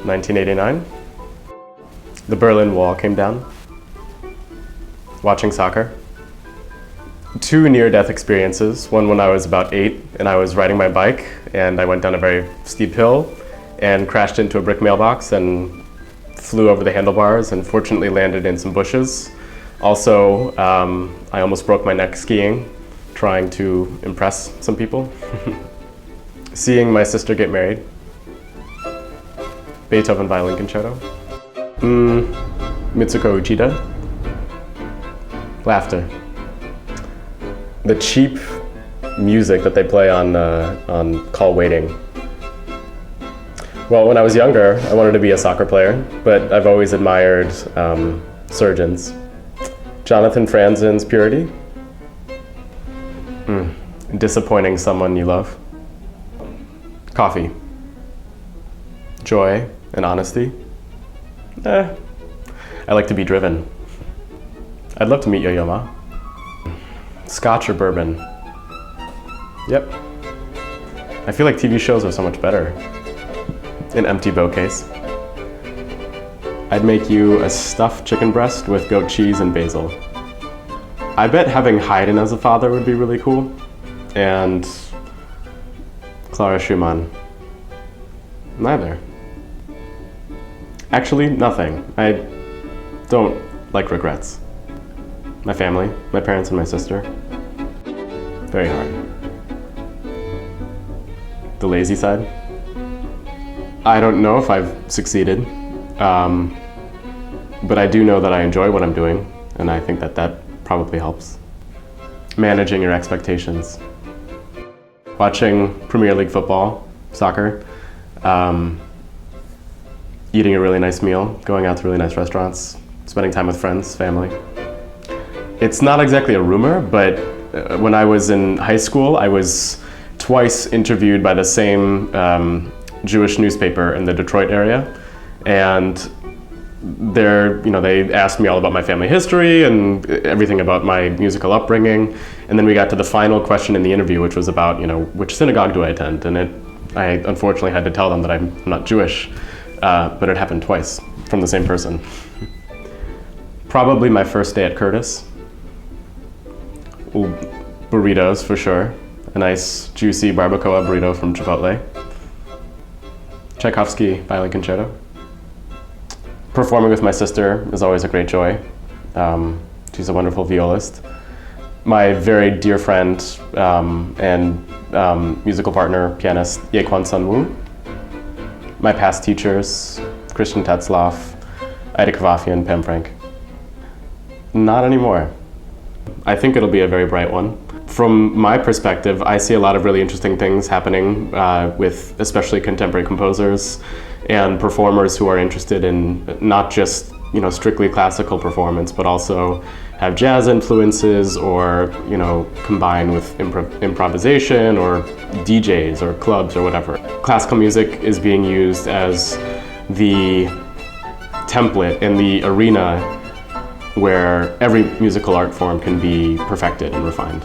1989. The Berlin Wall came down. Watching soccer. 2 near-death experiences. One when I was about 8 and I was riding my bike and I went down a very steep hill and crashed into a brick mailbox and flew over the handlebars and fortunately landed in some bushes. Also, I almost broke my neck skiing, trying to impress some people. Seeing my sister get married. Beethoven Violin Concerto. Mitsuko Uchida. Laughter. The cheap music that they play on call waiting. Well, when I was younger, I wanted to be a soccer player, but I've always admired surgeons. Jonathan Franzen's Purity. Disappointing someone you love. Coffee. Joy and honesty. I like to be driven. I'd love to meet Yo-Yo Ma. Scotch or bourbon? Yep. I feel like TV shows are so much better. An empty bow case. I'd make you a stuffed chicken breast with goat cheese and basil. I bet having Haydn as a father would be really cool. And Clara Schumann. Neither. Actually, nothing. I don't like regrets. My family, my parents and my sister. Very hard. The lazy side? I don't know if I've succeeded, but I do know that I enjoy what I'm doing, and I think that that probably helps. Managing your expectations. Watching Premier League football, soccer, eating a really nice meal, going out to really nice restaurants, spending time with friends, family. It's not exactly a rumor, but when I was in high school, I was twice interviewed by the same Jewish newspaper in the Detroit area, and they asked me all about my family history and everything about my musical upbringing, and then we got to the final question in the interview, which was about which synagogue do I attend, and I unfortunately had to tell them that I'm not Jewish, but it happened twice from the same person. Probably my first day at Curtis. Burritos for sure. A nice juicy barbacoa burrito from Chipotle. Tchaikovsky Violin Concerto. Performing with my sister is always a great joy. She's a wonderful violist. My very dear friend and musical partner, pianist Ye-Kwan Sun-woo. My past teachers, Christian Tetzlaff, Ida Kavafian, Pam Frank. Not anymore. I think it'll be a very bright one. From my perspective, I see a lot of really interesting things happening with especially contemporary composers and performers who are interested in not just strictly classical performance, but also have jazz influences or combine with improvisation or DJs or clubs or whatever. Classical music is being used as the template and the arena where every musical art form can be perfected and refined.